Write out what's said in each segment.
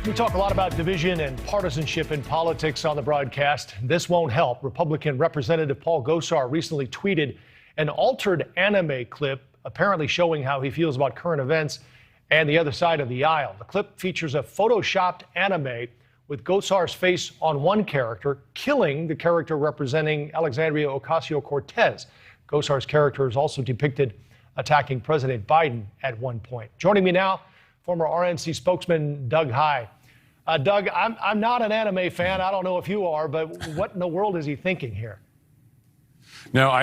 We talk a lot about division and partisanship in politics on the broadcast. This won't help. Republican Representative Paul Gosar recently tweeted an altered anime clip, apparently showing how he feels about current events and the other side of the aisle. The clip features a photoshopped anime with Gosar's face on one character, killing the character representing Alexandria Ocasio-Cortez. Gosar's character is also depicted attacking President Biden at one point. Joining me now, former RNC spokesman Doug Heye. Doug, I'm not an anime fan. I don't know if you are, but what in the world is he thinking here? No,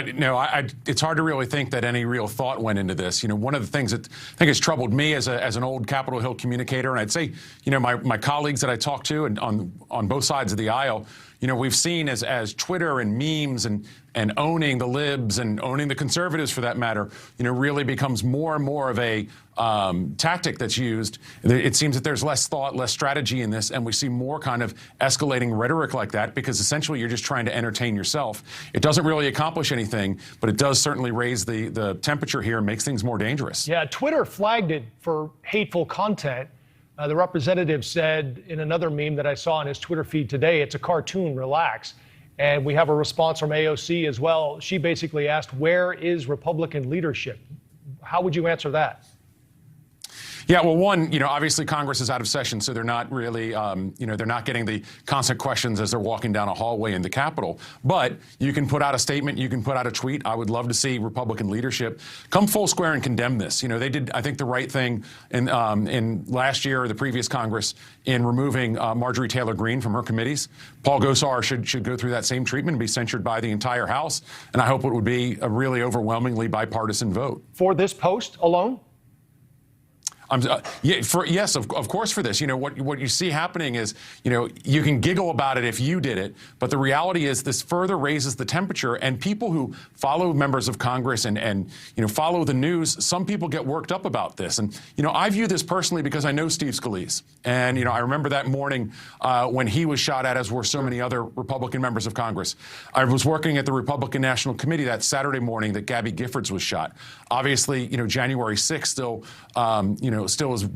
it's hard to really think that any real thought went into this. You know, one of the things that I think has troubled me as an old Capitol Hill communicator, and I'd say, you know, my colleagues that I talk to and on both sides of the aisle, you know, we've seen as Twitter and memes and owning the libs and owning the conservatives, for that matter, you know, really becomes more and more of a tactic that's used. It seems that there's less thought, less strategy in this, and we see more kind of escalating rhetoric like that because essentially you're just trying to entertain yourself. It doesn't really accomplish anything, but it does certainly raise the temperature here and makes things more dangerous. Yeah, Twitter flagged it for hateful content. The representative said in another meme that I saw on his Twitter feed today, it's a cartoon, relax. And we have a response from AOC as well. She basically asked, where is Republican leadership? How would you answer that? Yeah, well, one, you know, obviously Congress is out of session, so they're not really, you know, they're not getting the constant questions as they're walking down a hallway in the Capitol. But you can put out a statement, you can put out a tweet. I would love to see Republican leadership come full square and condemn this. You know, they did, I think, the right thing in last year or the previous Congress in removing Marjorie Taylor Greene from her committees. Paul Gosar should go through that same treatment and be censured by the entire House. And I hope it would be a really overwhelmingly bipartisan vote. For this post alone? Yes, of course for this. You know, what you see happening is, you know, you can giggle about it if you did it, but the reality is this further raises the temperature, and people who follow members of Congress and you know, follow the news, some people get worked up about this. And, you know, I view this personally because I know Steve Scalise. And, you know, I remember that morning when he was shot at, as were so many other Republican members of Congress. I was working at the Republican National Committee that Saturday morning that Gabby Giffords was shot. Obviously, you know, January 6th still is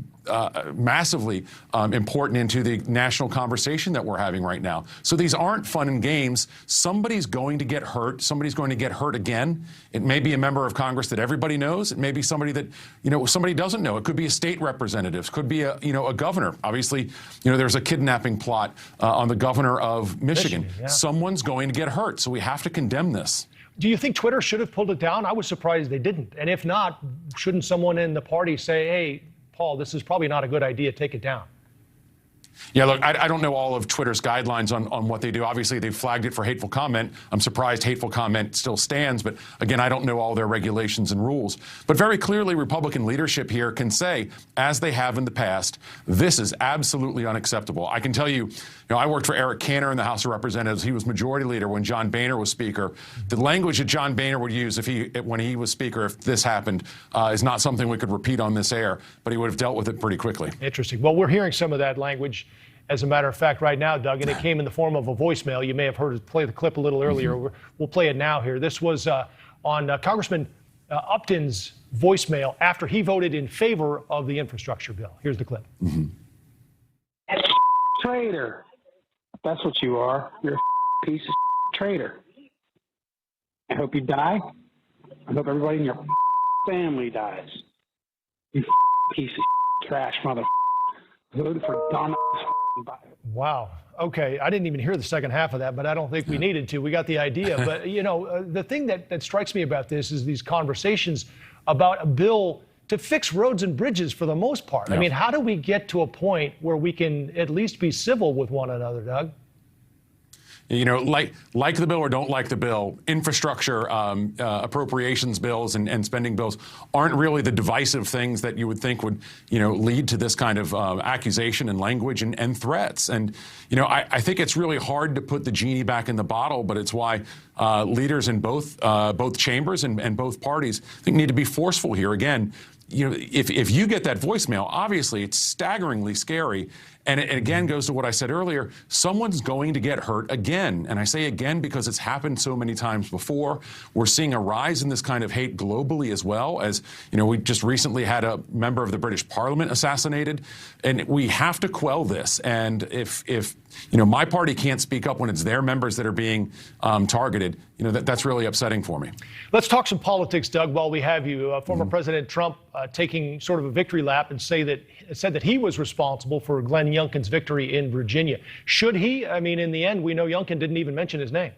massively important into the national conversation that we're having right now. So these aren't fun and games. Somebody's going to get hurt. Somebody's going to get hurt again. It may be a member of Congress that everybody knows. It may be somebody that, you know, somebody doesn't know. It could be a state representative. Could be a governor. Obviously, you know, there's a kidnapping plot on the governor of Michigan. Yeah. Someone's going to get hurt. So we have to condemn this. Do you think Twitter should have pulled it down? I was surprised they didn't. And if not, shouldn't someone in the party say, hey, Paul, this is probably not a good idea, take it down? Yeah, look, I don't know all of Twitter's guidelines on what they do. Obviously, they've flagged it for hateful comment. I'm surprised hateful comment still stands. But again, I don't know all their regulations and rules. But very clearly, Republican leadership here can say, as they have in the past, this is absolutely unacceptable. I can tell you, I worked for Eric Cantor in the House of Representatives. He was majority leader when John Boehner was speaker. The language that John Boehner would use when he was speaker, if this happened, is not something we could repeat on this air, but he would have dealt with it pretty quickly. Interesting. Well, we're hearing some of that language, as a matter of fact, right now, Doug, and it came in the form of a voicemail. You may have heard us play the clip a little earlier. We'll play it now here. This was on Congressman Upton's voicemail after he voted in favor of the infrastructure bill. Here's the clip. Traitor. That's what you are. You're a piece of traitor. I hope you die. I hope everybody in your family dies. You piece of trash mother. Voted for Donlon. Wow. Okay. I didn't even hear the second half of that, but I don't think we needed to. We got the idea. But, you know, the thing that strikes me about this is these conversations about a bill to fix roads and bridges for the most part. Yeah. I mean, how do we get to a point where we can at least be civil with one another, Doug? You know, like the bill or don't like the bill, infrastructure appropriations bills and spending bills aren't really the divisive things that you would think would, you know, lead to this kind of accusation and language and threats. And, you know, I think it's really hard to put the genie back in the bottle, but it's why leaders in both chambers and both parties, I think, need to be forceful here. Again, if you get that voicemail, obviously it's staggeringly scary. And it again goes to what I said earlier, someone's going to get hurt again. And I say again because it's happened so many times before. We're seeing a rise in this kind of hate globally as well. As we just recently had a member of the British Parliament assassinated. And we have to quell this. And if my party can't speak up when it's their members that are being targeted, that's really upsetting for me. Let's talk some politics, Doug, while we have you. Former President Trump taking sort of a victory lap and said that he was responsible for Glenn Youngkin's victory in Virginia. Should he? I mean, in the end, we know Youngkin didn't even mention his name.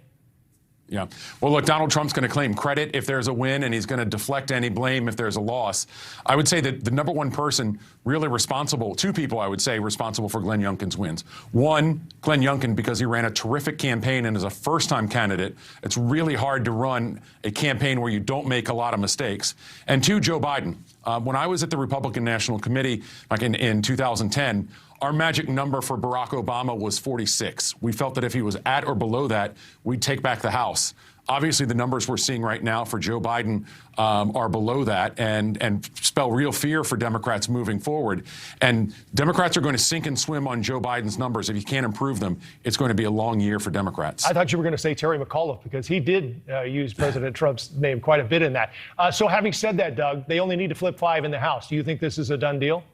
Yeah. Well, look, Donald Trump's going to claim credit if there's a win, and he's going to deflect any blame if there's a loss. I would say that the number one person really responsible, two people I would say responsible for Glenn Youngkin's wins. One, Glenn Youngkin, because he ran a terrific campaign and is a first-time candidate. It's really hard to run a campaign where you don't make a lot of mistakes. And two, Joe Biden. When I was at the Republican National Committee back in 2010, our magic number for Barack Obama was 46. We felt that if he was at or below that, we'd take back the House. Obviously, the numbers we're seeing right now for Joe Biden are below that and spell real fear for Democrats moving forward. And Democrats are going to sink and swim on Joe Biden's numbers. If you can't improve them, it's going to be a long year for Democrats. I thought you were going to say Terry McAuliffe, because he did use President Trump's name quite a bit in that. So having said that, Doug, they only need to flip 5 in the House. Do you think this is a done deal?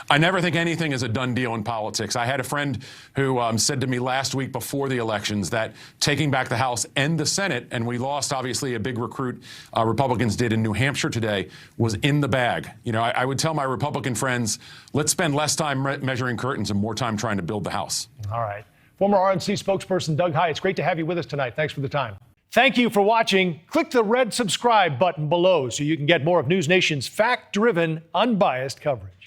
I never think anything is a done deal in politics. I had a friend who said to me last week before the elections that taking back the House and the Senate, and we lost, obviously, a big recruit Republicans did in New Hampshire today, was in the bag. I would tell my Republican friends, let's spend less time measuring curtains and more time trying to build the House. All right. Former RNC spokesperson Doug Heye, it's great to have you with us tonight. Thanks for the time. Thank you for watching. Click the red subscribe button below so you can get more of NewsNation's fact-driven, unbiased coverage.